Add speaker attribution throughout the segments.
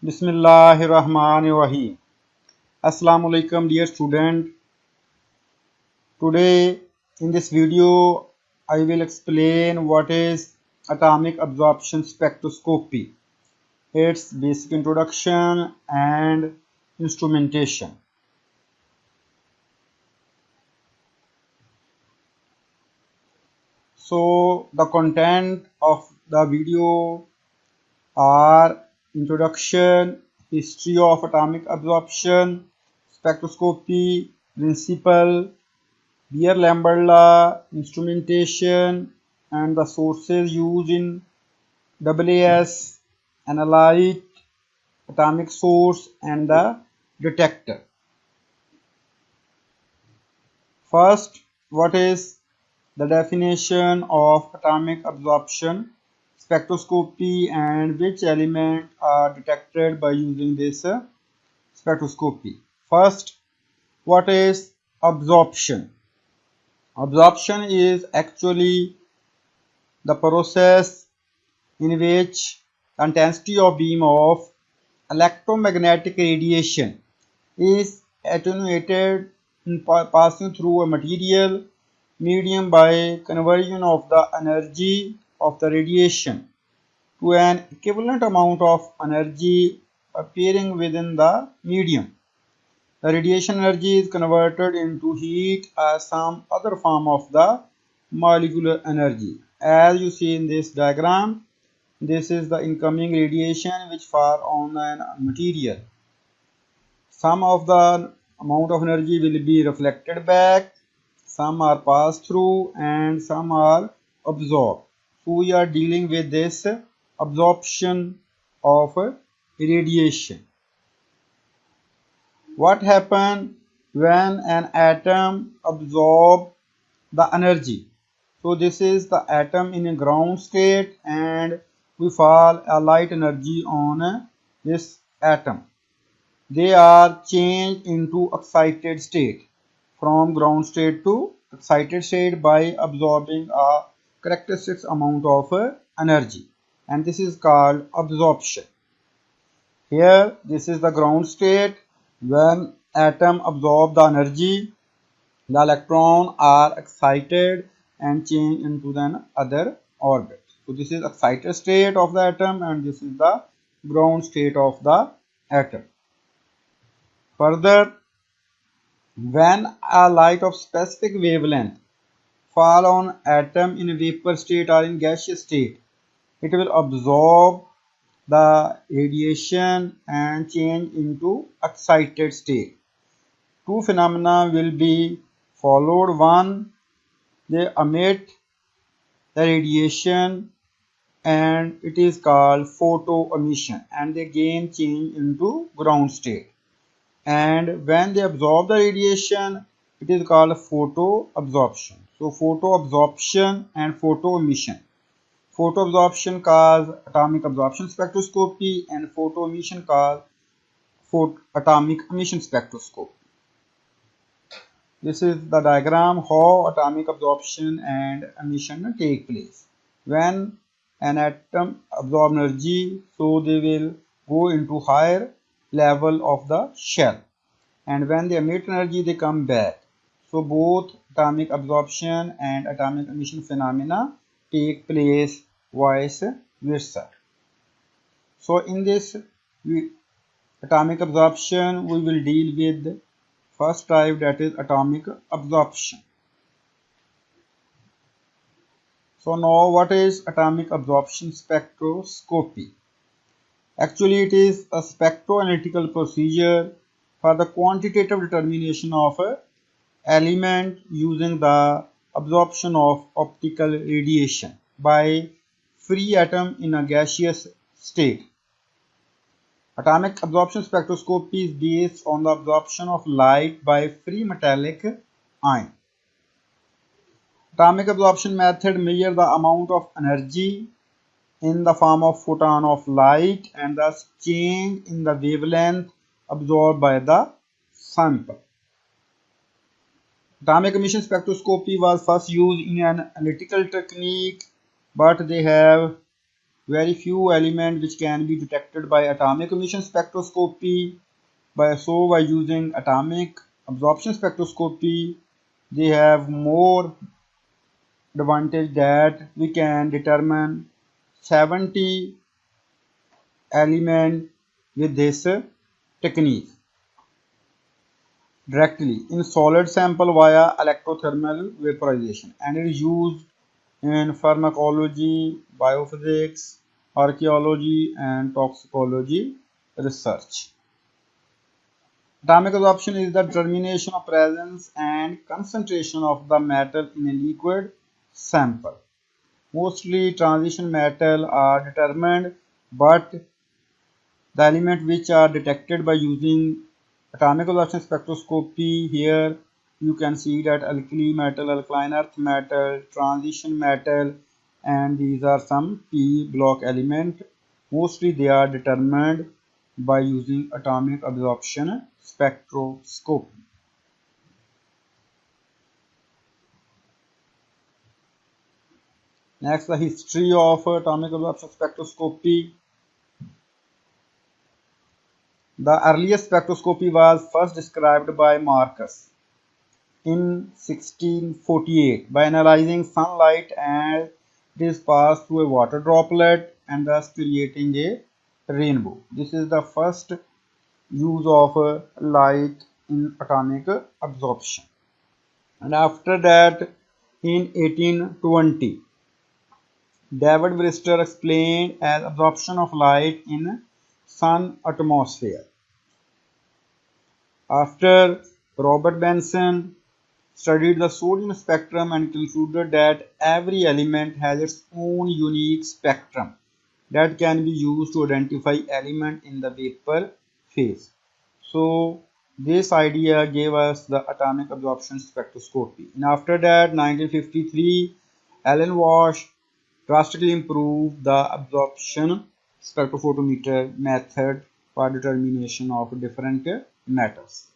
Speaker 1: Bismillahirrahmanirrahim. Assalamu alaikum dear student. Today in this video I will explain what is atomic absorption spectroscopy, its basic introduction and instrumentation. So the content of the video are introduction, history of atomic absorption, spectroscopy, principle, Beer-Lambert law, instrumentation, and the sources used in AAS, analyte, atomic source, and the detector. First, what is the definition of atomic absorption spectroscopy and which elements are detected by using this spectroscopy? First, what is absorption? Absorption is actually the process in which the intensity of beam of electromagnetic radiation is attenuated in passing through a material medium by conversion of the energy of the radiation to an equivalent amount of energy appearing within the medium. The radiation energy is converted into heat as some other form of the molecular energy. As you see in this diagram, this is the incoming radiation which fall on a material. Some of the amount of energy will be reflected back, some are passed through and some are absorbed. So we are dealing with this absorption of radiation. What happens when an atom absorbs the energy? So this is the atom in a ground state and we fall a light energy on this atom. They are changed into excited state from ground state to excited state by absorbing a characteristic amount of energy, and this is called absorption. Here this is the ground state. When atom absorb the energy, the electron are excited and change into the other orbit. So this is excited state of the atom and this is the ground state of the atom. Further, when a light of specific wavelength fall on atom in a vapor state or in gaseous state, it will absorb the radiation and change into excited state. Two phenomena will be followed. One, they emit the radiation and it is called photoemission and they again change into ground state. And when they absorb the radiation, it is called photoabsorption. So photoabsorption and photoemission. Photoabsorption cause atomic absorption spectroscopy and photoemission cause atomic emission spectroscopy. This is the diagram how atomic absorption and emission take place. When an atom absorb energy, so they will go into higher level of the shell, and when they emit energy they come back. So both atomic absorption and atomic emission phenomena take place vice versa. So in this atomic absorption we will deal with first type, that is atomic absorption. So now what is atomic absorption spectroscopy? Actually it is a spectroanalytical procedure for the quantitative determination of an element using the absorption of optical radiation by free atom in a gaseous state. Atomic absorption spectroscopy is based on the absorption of light by free metallic ion. Atomic absorption method measure the amount of energy in the form of photon of light and thus change in the wavelength absorbed by the sample. Atomic emission spectroscopy was first used in an analytical technique, but they have very few elements which can be detected by atomic emission spectroscopy. By using atomic absorption spectroscopy, they have more advantage that we can determine 70 elements with this technique directly in solid sample via electrothermal vaporization, and it is used in pharmacology, biophysics, archaeology, and toxicology research. Atomic absorption is the determination of presence and concentration of the metal in a liquid sample. Mostly transition metal are determined, but the elements which are detected by using atomic absorption spectroscopy, here you can see that alkali metal, alkaline earth metal, transition metal, and these are some p block element. Mostly they are determined by using atomic absorption spectroscopy. Next, the history of atomic absorption spectroscopy. The earliest spectroscopy was first described by Marcus in 1648 by analyzing sunlight as it is passed through a water droplet and thus creating a rainbow. This is the first use of light in atomic absorption. And after that, in 1820, David Brewster explained as absorption of light in sun atmosphere. After Robert Benson studied the sodium spectrum and concluded that every element has its own unique spectrum that can be used to identify element in the vapor phase. So this idea gave us the atomic absorption spectroscopy. And after that, 1953, Alan Walsh drastically improved the absorption spectrophotometer method for determination of different metals.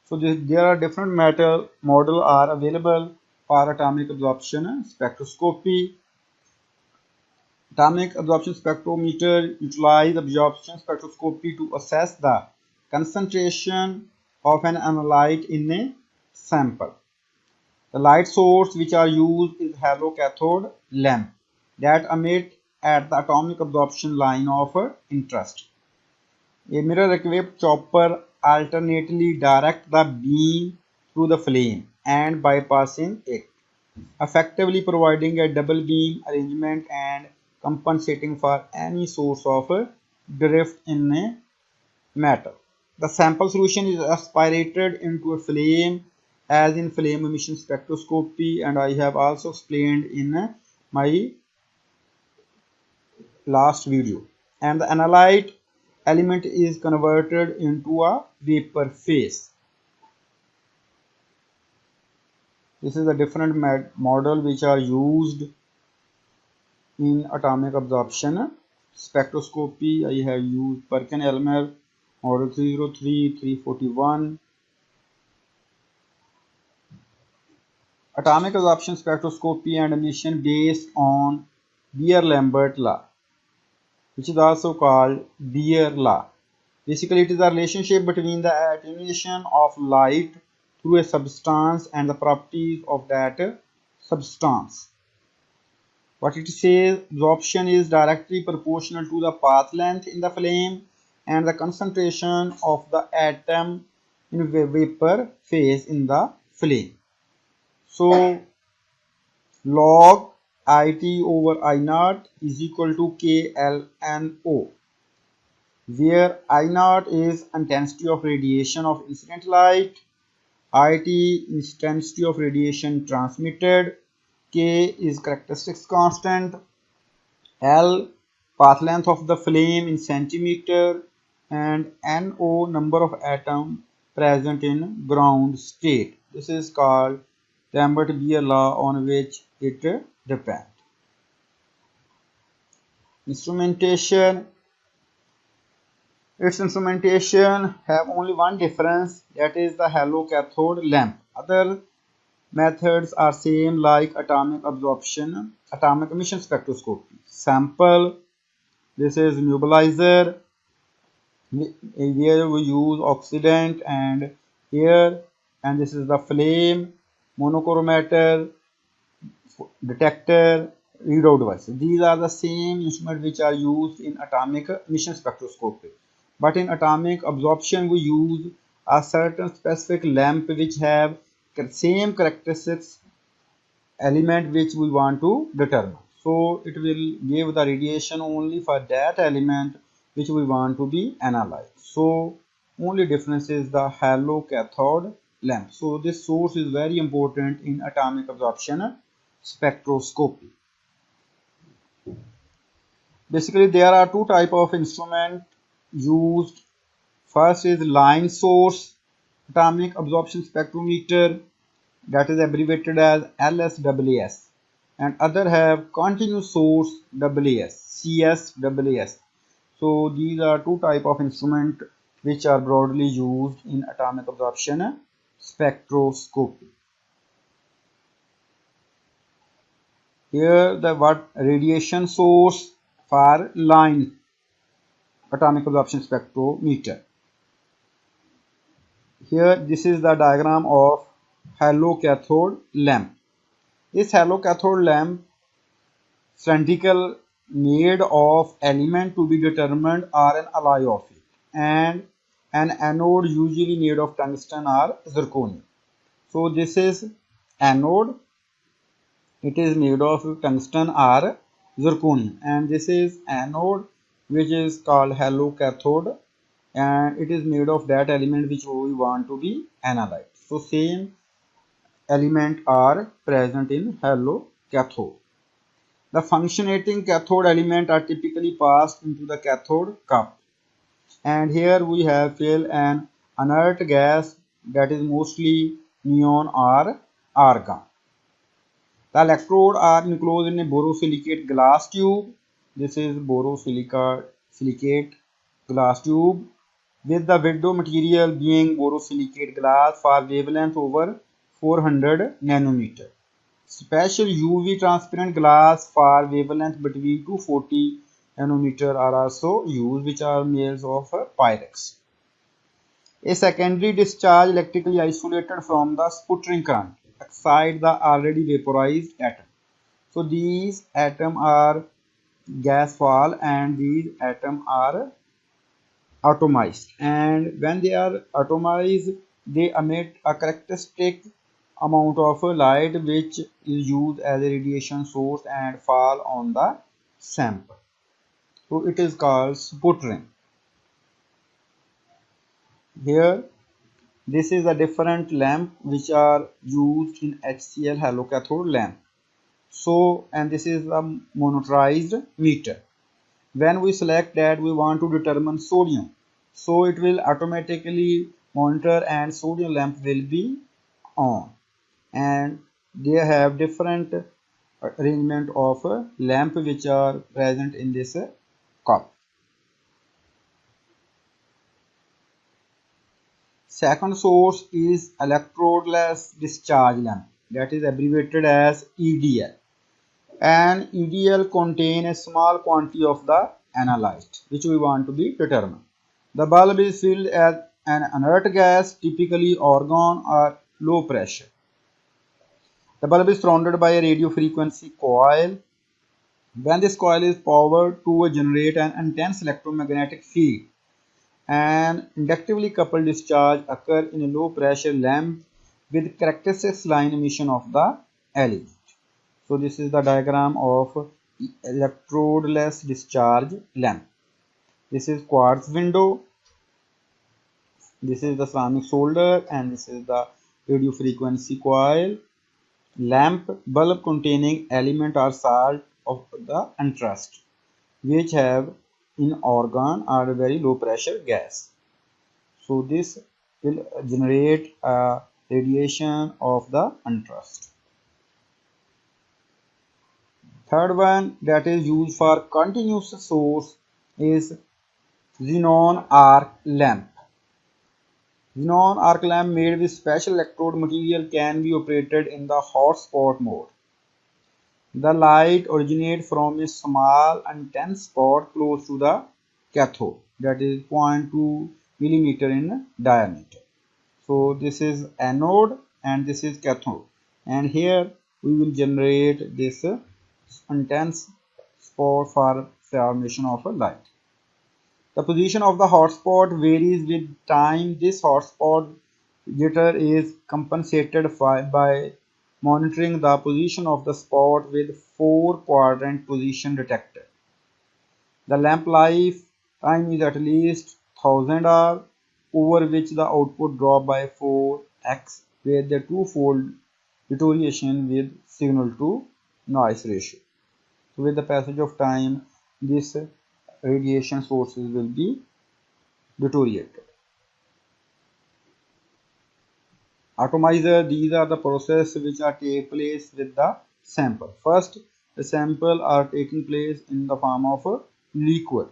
Speaker 1: So there are different metal model are available for atomic absorption spectroscopy. Atomic absorption spectrometer utilize absorption spectroscopy to assess the concentration of an analyte in a sample. The light source which are used is halocathode lamp that emit at the atomic absorption line of interest. A mirror-equipped chopper alternately directs the beam through the flame and bypassing it, effectively providing a double beam arrangement and compensating for any source of drift in a metal. The sample solution is aspirated into a flame as in flame emission spectroscopy, and I have also explained in my last video. And the analyte element is converted into a vapor phase. This is the different model which are used in atomic absorption spectroscopy. I have used Perkin-Elmer model 303, 341. Atomic absorption spectroscopy and emission based on Beer-Lambert law, which is also called Beer law. Basically, it is the relationship between the attenuation of light through a substance and the properties of that substance. What it says, absorption is directly proportional to the path length in the flame and the concentration of the atom in vapor phase in the flame. So, log IT over I naught is equal to KLNO, where I naught is intensity of radiation of incident light, IT intensity of radiation transmitted, K is characteristics constant, L path length of the flame in centimeter, and NO number of atoms present in ground state. This is called Lambert-Beer law on which it depends. Instrumentation. Its instrumentation have only one difference, that is the halocathode lamp. Other Methods are same like atomic absorption, atomic emission spectroscopy. Sample, this is nebulizer, where we use oxidant and air, and this is the flame, monochromator, detector, readout device. These are the same instruments which are used in atomic emission spectroscopy. But in atomic absorption, we use a certain specific lamp which have same characteristics element which we want to determine. So it will give the radiation only for that element which we want to be analyzed. So only difference is the halo cathode lamp. So this source is very important in atomic absorption spectroscopy. Basically, there are two type of instrument used. First is line source atomic absorption spectrometer, that is abbreviated as LSAAS, and other have continuous source AAS, CSAAS. So these are two type of instrument which are broadly used in atomic absorption spectroscopy. Here the what radiation source for line atomic absorption spectrometer. Here this is the diagram of halo cathode lamp. This halo cathode lamp cylindrical made of element to be determined or an alloy of it, and an anode usually made of tungsten or zirconium. So this is anode, it is made of tungsten or zirconium, and this is anode which is called halo cathode, and it is made of that element which we want to be analyzed. So same element are present in halo cathode. The functionating cathode element are typically passed into the cathode cup, and here we have fill an inert gas that is mostly neon or argon. The electrode are enclosed in a borosilicate glass tube. This is borosilicate glass tube, with the window material being borosilicate glass for wavelength over 400 nanometer. Special UV transparent glass for wavelength between 240 nanometer are also used, which are made of Pyrex. A secondary discharge electrically isolated from the sputtering current excites the already vaporized atom. So these atoms are gas fall and these atoms are atomized, and when they are atomized they emit a characteristic amount of light which is used as a radiation source and fall on the sample. So it is called sputtering. Here this is a different lamp which are used in HCl halocathode lamp. So, and this is a monitorized meter. When we select that we want to determine sodium, so it will automatically monitor and sodium lamp will be on, and they have different arrangement of lamp which are present in this cup. Second source is electrodeless discharge lamp, that is abbreviated as EDL. And EDL contain a small quantity of the analyzed which we want to be determined. The bulb is filled as an inert gas, typically argon or low pressure. The bulb is surrounded by a radio frequency coil. When this coil is powered to generate an intense electromagnetic field, an inductively coupled discharge occurs in a low pressure lamp with characteristic line emission of the LED. So this is the diagram of electrodeless discharge lamp. This is quartz window, this is the ceramic solder, and this is the radio frequency coil. Lamp bulb containing element or salt of the interest, which have in argon or very low pressure gas. So this will generate a radiation of the interest. Third one that is used for continuous source is xenon arc lamp. Xenon arc lamp made with special electrode material can be operated in the hot spot mode. The light originates from a small intense spot close to the cathode, that is 0.2 millimeter in diameter. So this is anode and this is cathode, and here we will generate this intense spot for formation of a light. The position of the hotspot varies with time. This hotspot jitter is compensated by monitoring the position of the spot with 4-quadrant position detector. The lamp life time is at least 1000 hours, over which the output drop by 4x with the twofold deterioration with signal to noise ratio. So with the passage of time, this radiation sources will be deteriorated. Atomizer, these are the processes which are take place with the sample. First, the sample are taking place in the form of a liquid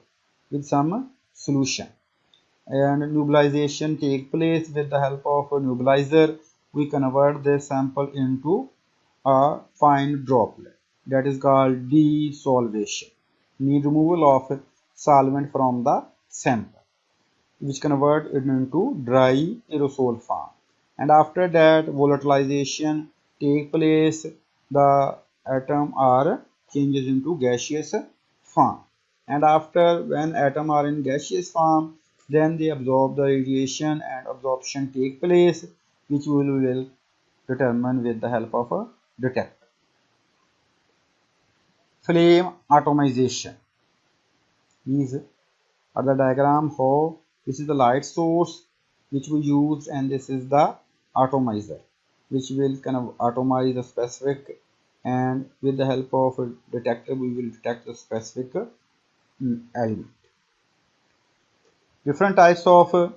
Speaker 1: with some solution, and nebulization take place with the help of a nebulizer. We convert this sample into a fine droplet, that is called desolvation, mean removal of solvent from the sample, which convert it into dry aerosol form. And after that, volatilization take place. The atom are changes into gaseous form, and after when atom are in gaseous form, then they absorb the radiation and absorption take place, which we will determine with the help of a detector. Flame atomization. These are the diagram how this is the light source which we used, and this is the atomizer which will kind of atomize the specific, and with the help of a detector we will detect the specific element. Different types of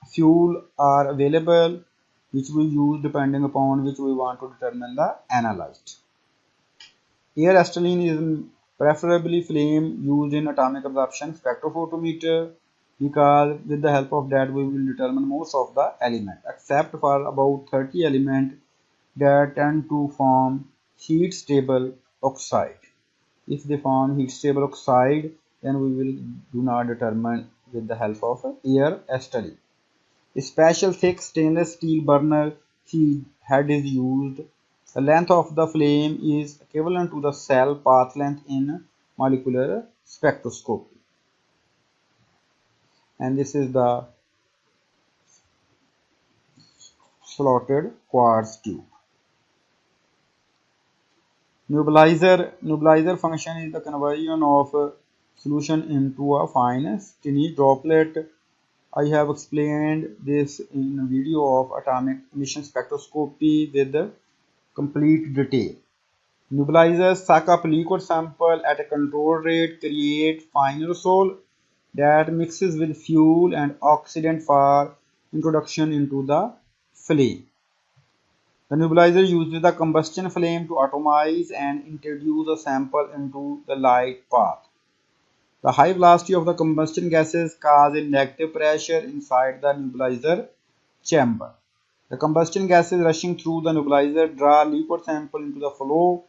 Speaker 1: fuel are available which we use depending upon which we want to determine the analyte. Air acetylene is preferably flame used in atomic absorption spectrophotometer, because with the help of that we will determine most of the element, except for about 30 elements that tend to form heat stable oxide. If they form heat stable oxide, then we will do not determine with the help of air acetylene. A special thick stainless steel burner head is used. The length of the flame is equivalent to the cell path length in molecular spectroscopy. And this is the slotted quartz tube. Nebulizer function is the conversion of a solution into a fine tiny droplet. I have explained this in a video of atomic emission spectroscopy with complete detail. Nebulizers suck up liquid sample at a controlled rate, create fine aerosol that mixes with fuel and oxidant for introduction into the flame. The nebulizer uses the combustion flame to atomize and introduce a sample into the light path. The high velocity of the combustion gases cause a negative pressure inside the nebulizer chamber. The combustion gases rushing through the nebulizer draw liquid sample into the flow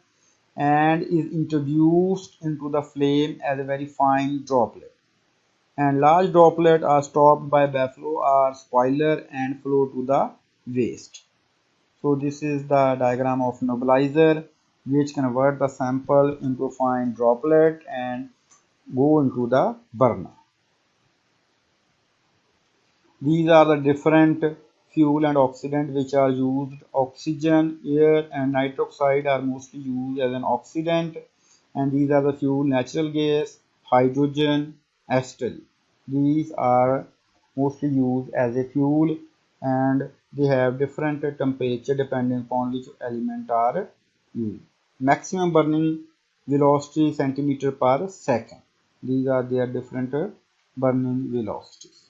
Speaker 1: and is introduced into the flame as a very fine droplet. And large droplets are stopped by baffle or spoiler and flow to the waste. So this is the diagram of nebulizer which convert the sample into fine droplet and go into the burner. These are the different fuel and oxidant which are used. Oxygen, air and nitric oxide are mostly used as an oxidant, and these are the fuel: natural gas, hydrogen, acetylene. These are mostly used as a fuel, and they have different temperature depending upon which element are used. Maximum burning velocity centimeter per second. These are their different burning velocities.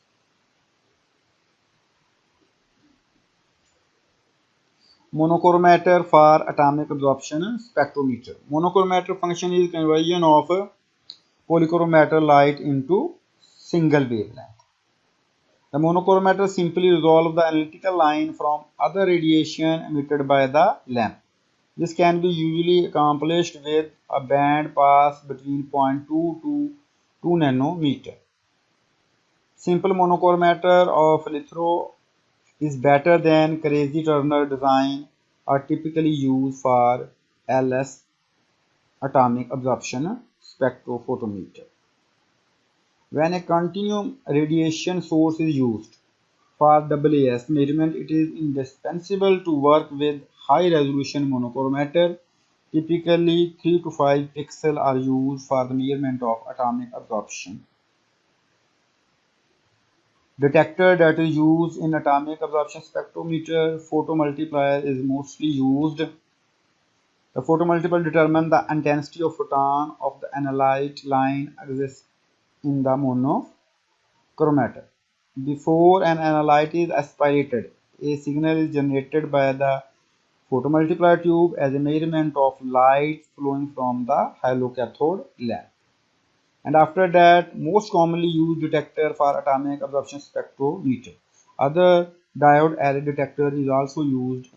Speaker 1: Monochromator for atomic absorption spectrometer. Monochromator function is conversion of polychromator light into single wavelength. The monochromator simply resolves the analytical line from other radiation emitted by the lamp. This can be usually accomplished with a band pass between zero point 0.2 to 2 nanometer. Simple monochromator of litho is better than crazy Turner design are typically used for LS atomic absorption spectrophotometer. When a continuum radiation source is used for AAS measurement, it is indispensable to work with high resolution monochromator. Typically 3 to 5 pixels are used for the measurement of atomic absorption. Detector that is used in atomic absorption spectrometer photomultiplier is mostly used. The photomultiplier determines the intensity of photon of the analyte line exists in the monochromator. Before an analyte is aspirated, a signal is generated by the photomultiplier tube as a measurement of light flowing from the halocathode lamp. And after that, most commonly used detector for atomic absorption spectrometer. Other diode array detector is also used.